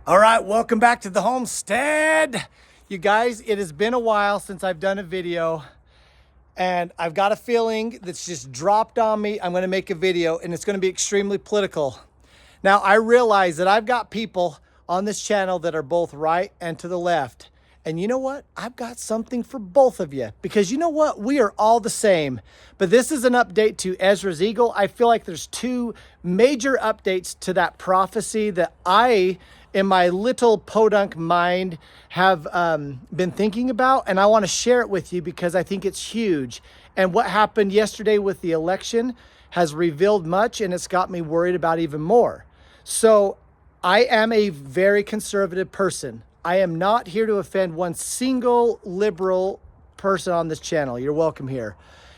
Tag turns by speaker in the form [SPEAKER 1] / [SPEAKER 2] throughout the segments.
[SPEAKER 1] All right, welcome back to the homestead. You guys, it has been a while since I've done a video, and I've got a feeling that's just dropped on me. I'm going to make a video, and it's going to be extremely political. Now, I realize that I've got people on this channel that are both right and to the left. And you know what? I've got something for both of you, because you know what? We are all the same. But this is an update to Ezra Eagle. I feel like there's two major updates to that prophecy that I, in my little podunk mind, have been thinking about. And I want to share it with you because I think it's huge. And what happened yesterday with the election has revealed much, and it's got me worried about even more. So I am a very conservative person. I am not here to offend one single liberal person on this channel. You're welcome here.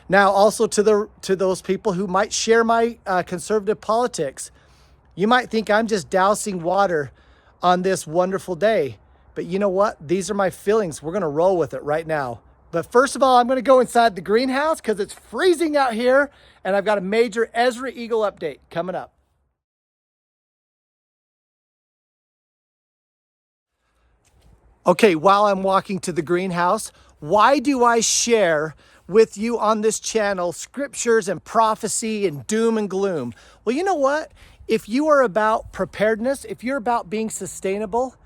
[SPEAKER 1] Now, also to those people who might share my conservative politics, you might think I'm just dousing water on this wonderful day. But you know what? These are my feelings. We're going to roll with it right now. But first of all, I'm going to go inside the greenhouse because it's freezing out here, and I've got a major Ezra Eagle update coming up. Okay, while I'm walking to the greenhouse, why do I share with you on this channel scriptures and prophecy and doom and gloom? Well, you know what? If you are about preparedness, if you're about being sustainable,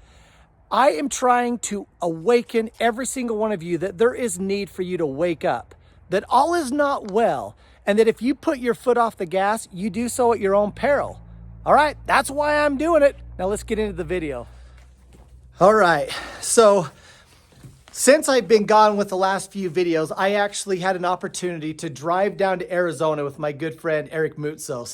[SPEAKER 1] I am trying to awaken every single one of you that there is need for you to wake up, that all is not well, and that if you put your foot off the gas, you do so at your own peril. All right, that's why I'm doing it. Now let's get into the video. All right, so since I've been gone with the last few videos, I actually had an opportunity to drive down to Arizona with my good friend Eric Mutzos.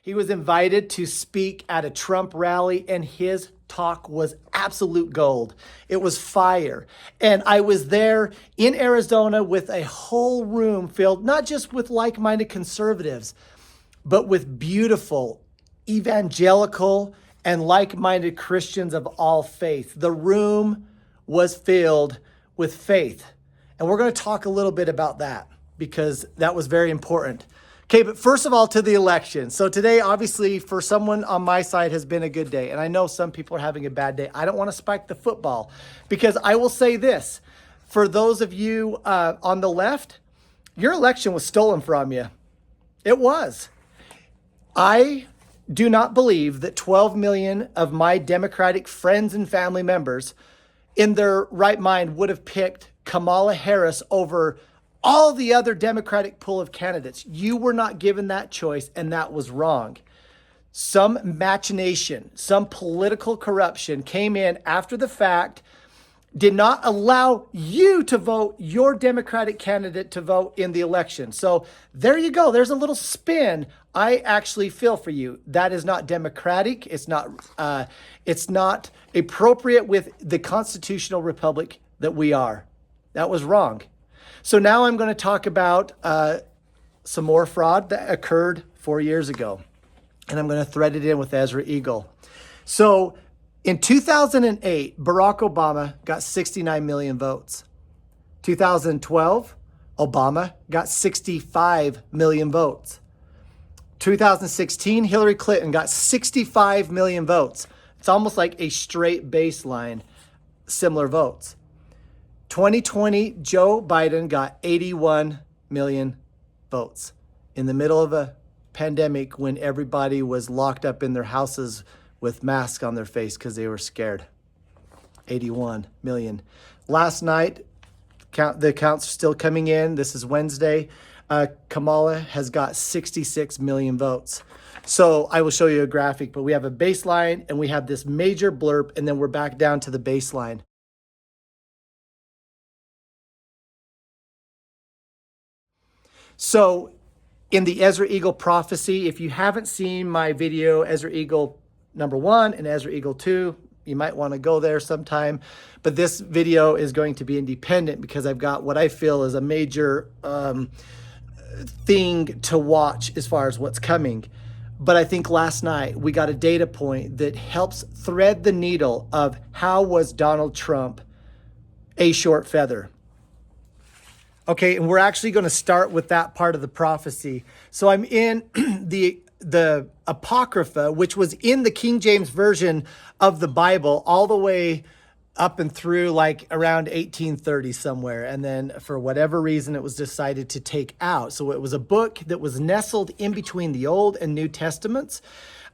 [SPEAKER 1] He was invited to speak at a Trump rally, and his talk was absolute gold. It was fire. And I was there in Arizona with a whole room filled, not just with like-minded conservatives, but with beautiful, evangelical, and like-minded Christians of all faith. The room was filled with faith. And we're going to talk a little bit about that because that was very important. Okay, but first of all, to the election. So today, obviously, for someone on my side has been a good day. And I know some people are having a bad day. I don't want to spike the football because I will say this. For those of you on the left, your election was stolen from you. It was. I do not believe that 12 million of my Democratic friends and family members in their right mind would have picked Kamala Harris over all the other Democratic pool of candidates. You were not given that choice, and that was wrong. Some machination, some political corruption came in after the fact, did not allow you to vote your Democratic candidate to vote in the election. So there you go. There's a little spin. I actually feel for you. That is not democratic. It's not appropriate with the constitutional republic that we are. That was wrong. So now I'm going to talk about some more fraud that occurred 4 years ago. And I'm going to thread it in with Ezra Eagle. So in 2008, Barack Obama got 69 million votes. 2012, Obama got 65 million votes. 2016, Hillary Clinton got 65 million votes. It's almost like a straight baseline, similar votes. 2020, Joe Biden got 81 million votes in the middle of a pandemic when everybody was locked up in their houses with masks on their face because they were scared. 81 million. Last night, the counts are still coming in. This is Wednesday. Kamala has got 66 million votes. So I will show you a graphic, but we have a baseline and we have this major blurb, and then we're back down to the baseline. So in the Ezra Eagle prophecy, if you haven't seen my video, Ezra Eagle #1 and Ezra Eagle 2, you might want to go there sometime. But this video is going to be independent because I've got what I feel is a major thing to watch as far as what's coming. But I think last night we got a data point that helps thread the needle of how was Donald Trump a short feather. Okay, and we're actually going to start with that part of the prophecy. So I'm in the Apocrypha, which was in the King James Version of the Bible all the way up and through like around 1830 somewhere. And then for whatever reason, it was decided to take out. So it was a book that was nestled in between the Old and New Testaments.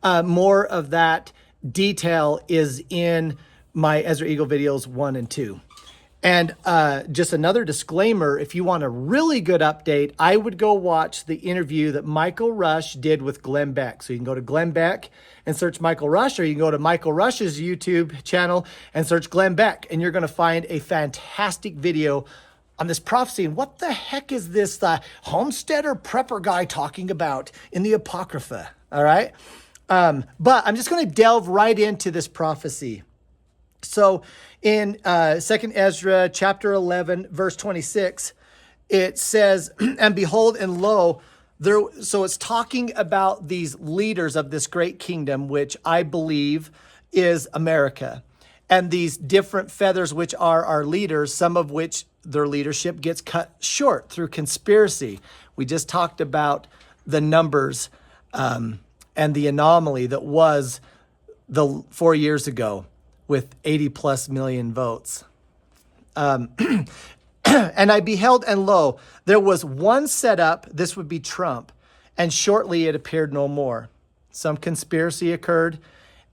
[SPEAKER 1] More of that detail is in my Ezra Eagle videos 1 and 2. And just another disclaimer, if you want a really good update, I would go watch the interview that Michael Rush did with Glenn Beck. So you can go to Glenn Beck and search Michael Rush, or you can go to Michael Rush's YouTube channel and search Glenn Beck, and you're going to find a fantastic video on this prophecy. And what the heck is this homesteader prepper guy talking about in the Apocrypha? All right. But I'm just going to delve right into this prophecy. So in 2nd Ezra chapter 11, verse 26, it says, and behold, and lo, there. So it's talking about these leaders of this great kingdom, which I believe is America. And these different feathers, which are our leaders, some of which their leadership gets cut short through conspiracy. We just talked about the numbers and the anomaly that was the 4 years ago, with 80 plus million votes. And I beheld, and lo, there was one set up, this would be Trump, and shortly it appeared no more. Some conspiracy occurred,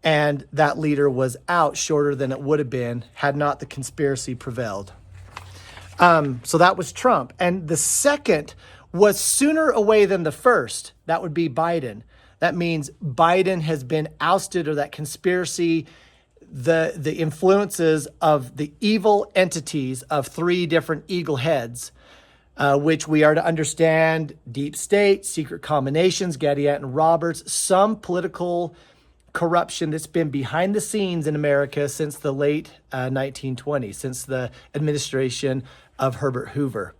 [SPEAKER 1] and that leader was out shorter than it would have been had not the conspiracy prevailed. So that was Trump. And the second was sooner away than the first. That would be Biden. That means Biden has been ousted, or that conspiracy, the influences of the evil entities of 3 different eagle heads, which we are to understand: deep state, secret combinations, Gadiat and Roberts, some political corruption that's been behind the scenes in America since the late 1920s, since the administration of Herbert Hoover.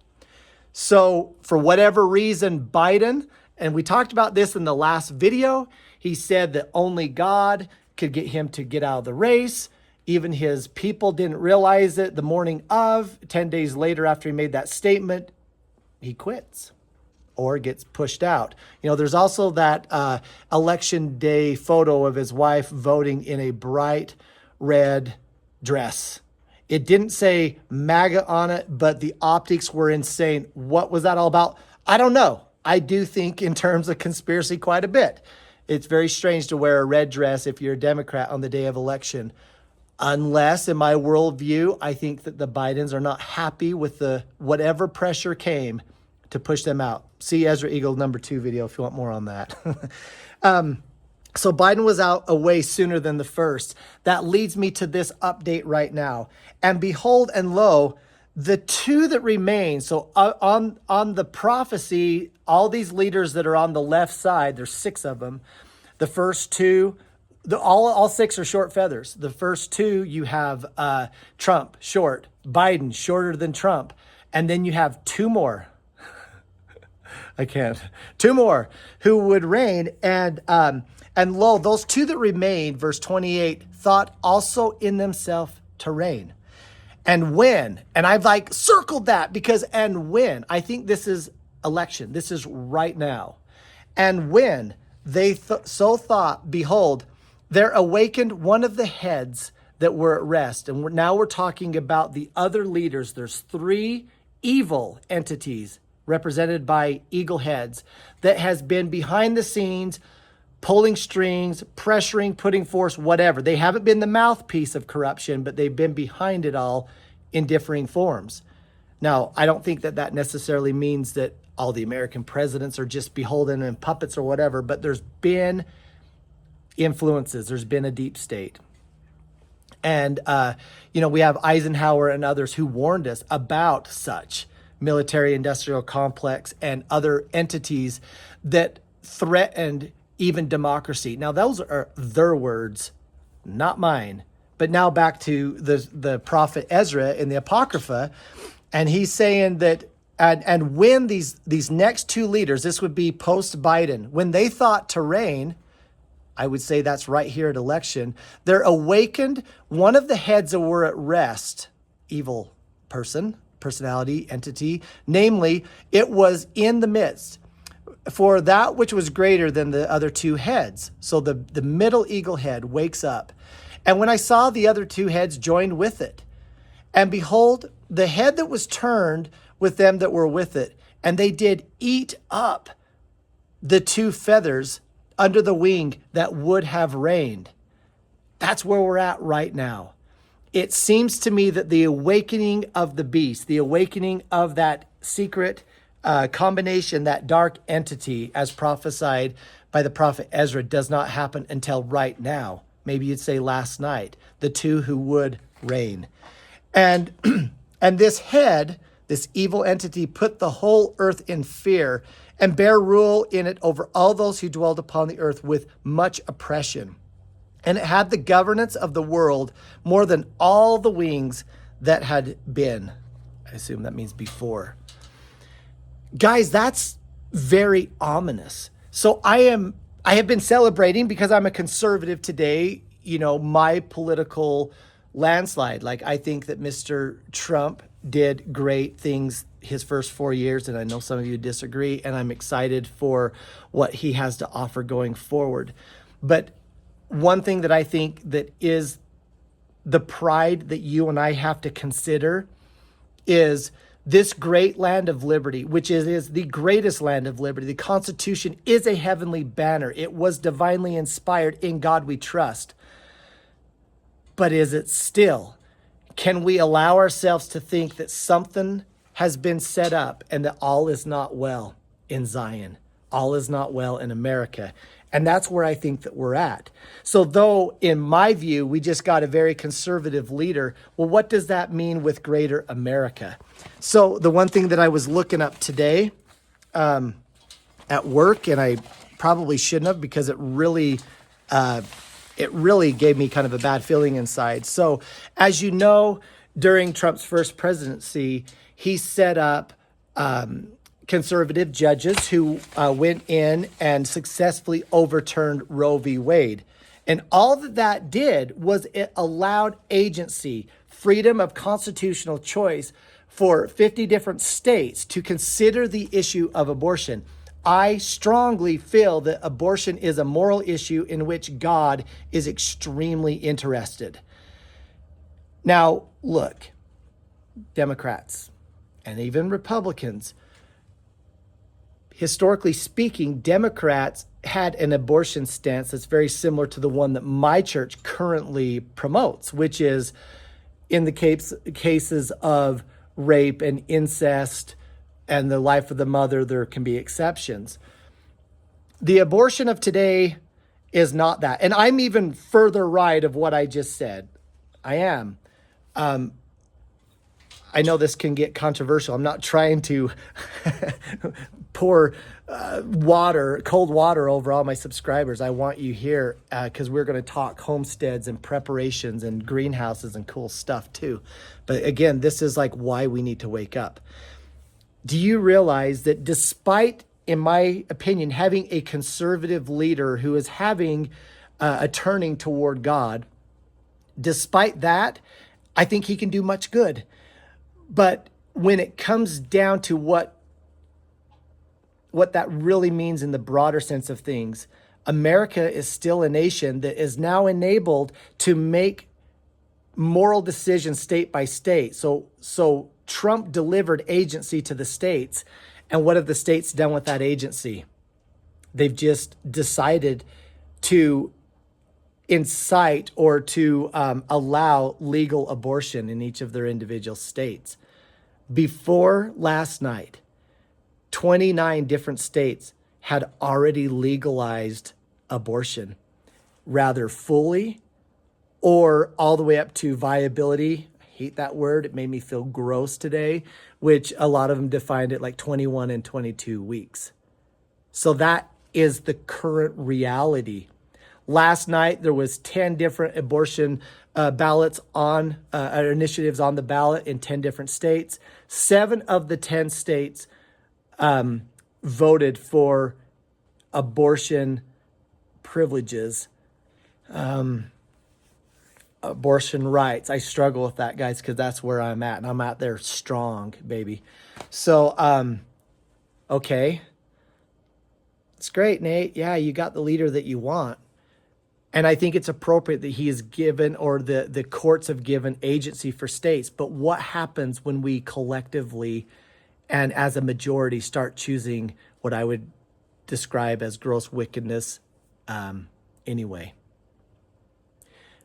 [SPEAKER 1] So for whatever reason, Biden, and we talked about this in the last video, he said that only God could get him to get out of the race. Even his people didn't realize it. The morning of, 10 days later after he made that statement, he quits or gets pushed out. You know, there's also that election day photo of his wife voting in a bright red dress. It didn't say MAGA on it, but the optics were insane. What was that all about? I don't know. I do think in terms of conspiracy quite a bit. It's very strange to wear a red dress if you're a Democrat on the day of election. Unless, in my worldview, I think that the Bidens are not happy with the whatever pressure came to push them out. See Ezra Eagle number 2 video if you want more on that. So Biden was out away sooner than the first. That leads me to this update right now. And behold, and lo, the 2 that remain. So on the prophecy, all these leaders that are on the left side, there's 6 of them. The first 2, all 6 are short feathers. The first 2, you have Trump, short, Biden, shorter than Trump. And then you have 2 more. I can't. 2 more who would reign. And lo, those 2 that remained, verse 28, thought also in themselves to reign. And when, and I've like circled that because, and when, I think this is election. This is right now. And when they so thought, behold, there awakened one of the heads that were at rest. And now we're talking about the other leaders. There's 3 evil entities represented by eagle heads that has been behind the scenes, pulling strings, pressuring, putting force, whatever. They haven't been the mouthpiece of corruption, but they've been behind it all in differing forms. Now, I don't think that that necessarily means that all the American presidents are just beholden and puppets or whatever, but there's been influences. There's been a deep state. And, we have Eisenhower and others who warned us about such military industrial complex and other entities that threatened even democracy. Now, those are their words, not mine. But now back to the prophet Ezra in the Apocrypha, and he's saying that, and when these next 2 leaders, this would be post-Biden, when they thought to reign, I would say that's right here at election, there awakened one of the heads that were at rest, evil person, personality, entity. Namely, it was in the midst for that which was greater than the other two heads. So the middle eagle head wakes up. And when I saw the other two heads joined with it, and behold, the head that was turned with them that were with it, and they did eat up the two feathers under the wing that would have reigned. That's where we're at right now. It seems to me that the awakening of the beast, the awakening of that secret combination, that dark entity as prophesied by the prophet Ezra, does not happen until right now. Maybe you'd say last night, the two who would reign. And this head, this evil entity, put the whole earth in fear and bear rule in it over all those who dwelled upon the earth with much oppression. And it had the governance of the world more than all the wings that had been. I assume that means before. Guys, that's very ominous. So I have been celebrating, because I'm a conservative today, my political landslide. Like, I think that Mr. Trump did great things his first 4 years, and I know some of you disagree, and I'm excited for what he has to offer going forward. But one thing that I think that is the pride that you and I have to consider is this great land of liberty, which is the greatest land of liberty. The Constitution is a heavenly banner. It was divinely inspired. In God we trust. But is it still? Can we allow ourselves to think that something has been set up and that all is not well in Zion? All is not well in America. And that's where I think that we're at. So though, in my view, we just got a very conservative leader, well, what does that mean with greater America? So the one thing that I was looking up today at work, and I probably shouldn't have, because it really gave me kind of a bad feeling inside. So as you know, during Trump's first presidency, he set up conservative judges who went in and successfully overturned Roe v. Wade. And all that did was it allowed agency, freedom of constitutional choice for 50 different states to consider the issue of abortion. I strongly feel that abortion is a moral issue in which God is extremely interested. Now, look, Democrats and even Republicans, historically speaking, Democrats had an abortion stance that's very similar to the one that my church currently promotes, which is in the cases of rape and incest and the life of the mother, there can be exceptions. The abortion of today is not that. And I'm even further right of what I just said. I am. I know this can get controversial. I'm not trying to pour cold water over all my subscribers. I want you here because we're going to talk homesteads and preparations and greenhouses and cool stuff too. But again, this is like why we need to wake up. Do you realize that despite, in my opinion, having a conservative leader who is having a turning toward God, despite that, I think he can do much good. But when it comes down to what that really means in the broader sense of things, America is still a nation that is now enabled to make moral decisions state by state. So Trump delivered agency to the states. And what have the states done with that agency? They've just decided to incite or to allow legal abortion in each of their individual states. Before last night, 29 different states had already legalized abortion, rather fully or all the way up to viability. I hate that word. It made me feel gross today, which a lot of them defined it like 21 and 22 weeks. So that is the current reality. Last night, there was 10 different abortion ballots on initiatives on the ballot in 10 different states. 7 of the 10 states voted for abortion privileges. abortion rights. I struggle with that, guys, because that's where I'm at, and I'm out there strong, baby. So, okay. It's great, Nate. Yeah, you got the leader that you want. And I think it's appropriate that he is given, or the courts have given, agency for states. But what happens when we collectively and as a majority start choosing what I would describe as gross wickedness anyway?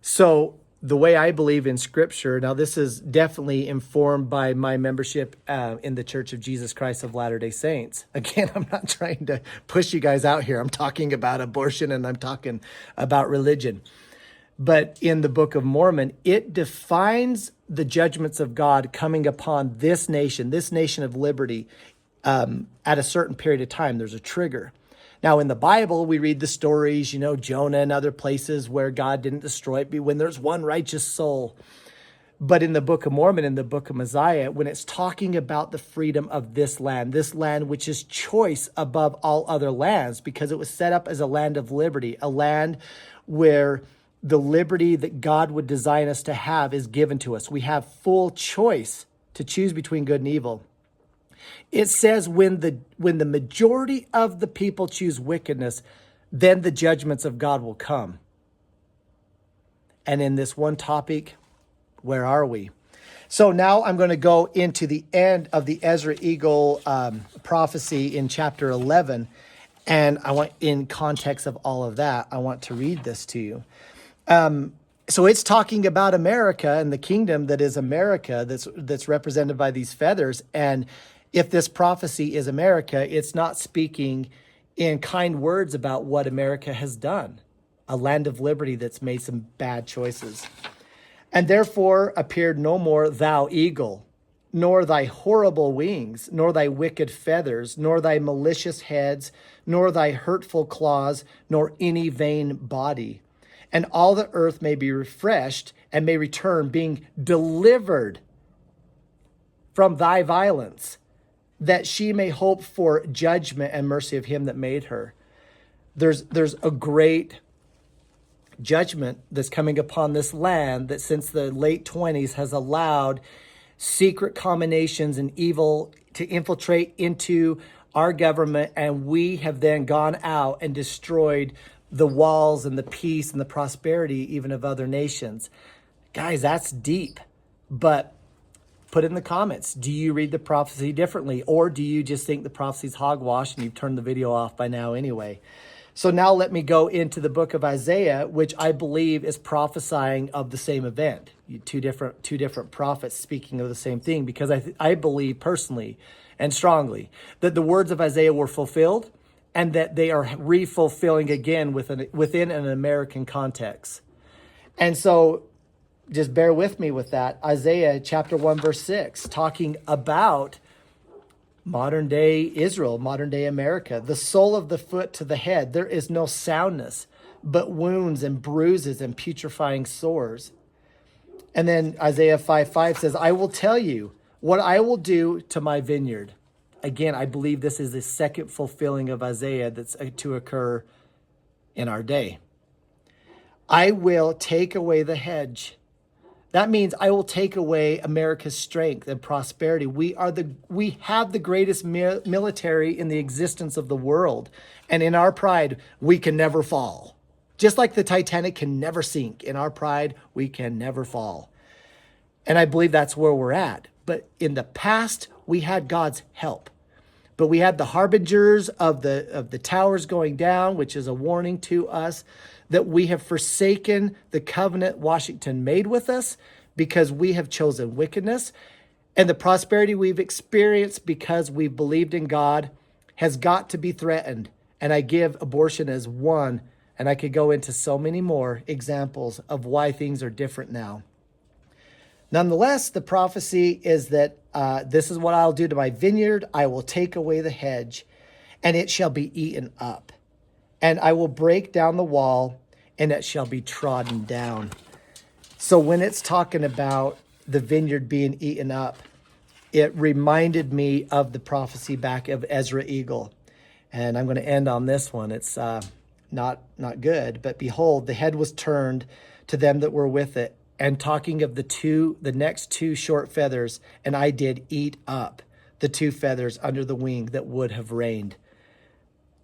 [SPEAKER 1] So the way I believe in Scripture, now this is definitely informed by my membership in the Church of Jesus Christ of Latter-day Saints. Again, I'm not trying to push you guys out here. I'm talking about abortion and I'm talking about religion. But in the Book of Mormon, it defines the judgments of God coming upon this nation of liberty at a certain period of time. There's a trigger. Now, in the Bible, we read the stories, Jonah and other places where God didn't destroy it when there's one righteous soul. But in the Book of Mormon, in the Book of Mosiah, when it's talking about the freedom of this land which is choice above all other lands because it was set up as a land of liberty, a land where the liberty that God would design us to have is given to us. We have full choice to choose between good and evil. It says when the majority of the people choose wickedness, then the judgments of God will come. And in this one topic, where are we? So now I'm going to go into the end of the Ezra Eagle prophecy in chapter 11. And I want, in context of all of that, I want to read this to you. So it's talking about America and the kingdom that is America that's represented by these feathers. And if this prophecy is America, it's not speaking in kind words about what America has done, a land of liberty that's made some bad choices. And therefore appeared no more thou eagle, nor thy horrible wings, nor thy wicked feathers, nor thy malicious heads, nor thy hurtful claws, nor any vain body. And all the earth may be refreshed and may return, being delivered from thy violence, that she may hope for judgment and mercy of him that made her. There's a great judgment that's coming upon this land that since the late 20s has allowed secret combinations and evil to infiltrate into our government, and we have then gone out and destroyed the walls and the peace and the prosperity even of other nations. Guys, that's deep. But put it in the comments. Do you read the prophecy differently? Or do you just think the prophecy's hogwash and you've turned the video off by now anyway? So now let me go into the book of Isaiah, which I believe is prophesying of the same event. Two different prophets speaking of the same thing, because I believe personally and strongly that the words of Isaiah were fulfilled and that they are re-fulfilling again within an American context. And so just bear with me with that. Isaiah chapter 1, verse 6, talking about modern day Israel, modern day America. The sole of the foot to the head, there is no soundness, but wounds and bruises and putrefying sores. And then Isaiah 5:5 says, I will tell you what I will do to my vineyard. Again, I believe this is the second fulfilling of Isaiah that's to occur in our day. I will take away the hedge. That means I will take away America's strength and prosperity. We have the greatest military in the existence of the world. And in our pride, we can never fall. Just like the Titanic can never sink. In our pride, we can never fall. And I believe that's where we're at. But in the past, we had God's help. But we had the harbingers of the towers going down, which is a warning to us that we have forsaken the covenant Washington made with us because we have chosen wickedness. And the prosperity we've experienced because we've believed in God has got to be threatened. And I give abortion as one, and I could go into so many more examples of why things are different now. Nonetheless, the prophecy is that this is what I'll do to my vineyard. I will take away the hedge, and it shall be eaten up. And I will break down the wall, and it shall be trodden down. So when it's talking about the vineyard being eaten up, it reminded me of the prophecy back of Ezra Eagle. And I'm going to end on this one. It's not good. But behold, the head was turned to them that were with it, and talking of the next two short feathers, and I did eat up the two feathers under the wing that would have reigned.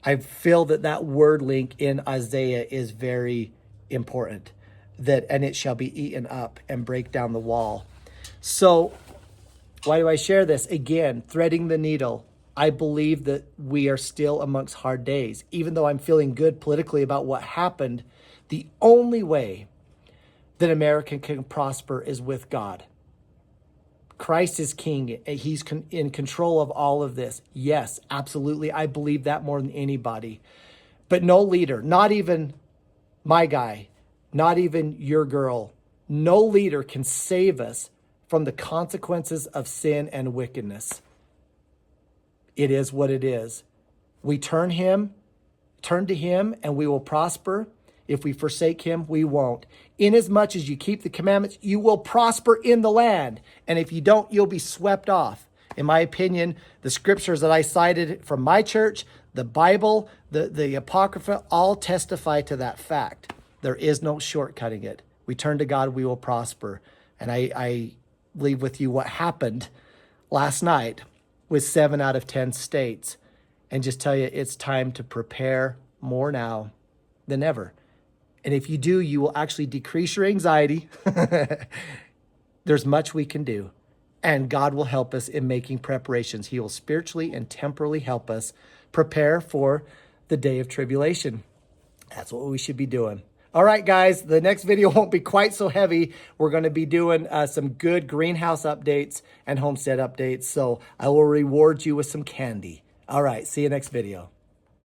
[SPEAKER 1] I feel that word link in Isaiah is very important, and it shall be eaten up and break down the wall. So why do I share this? Again, threading the needle. I believe that we are still amongst hard days. Even though I'm feeling good politically about what happened, the only way that America can prosper is with God. Christ is king. He's in control of all of this. Yes, absolutely. I believe that more than anybody. But no leader, not even my guy, not even your girl, no leader can save us from the consequences of sin and wickedness. It is what it is. We turn to him, and we will prosper. If we forsake him, we won't. Inasmuch as you keep the commandments, you will prosper in the land. And if you don't, you'll be swept off. In my opinion, the scriptures that I cited from my church, the Bible, the Apocrypha, all testify to that fact. There is no shortcutting it. We turn to God, we will prosper. And I leave with you what happened last night with 7 out of 10 states. And just tell you, it's time to prepare more now than ever. And if you do, you will actually decrease your anxiety. There's much we can do. And God will help us in making preparations. He will spiritually and temporally help us prepare for the day of tribulation. That's what we should be doing. All right, guys, the next video won't be quite so heavy. We're going to be doing some good greenhouse updates and homestead updates. So I will reward you with some candy. All right, see you next video.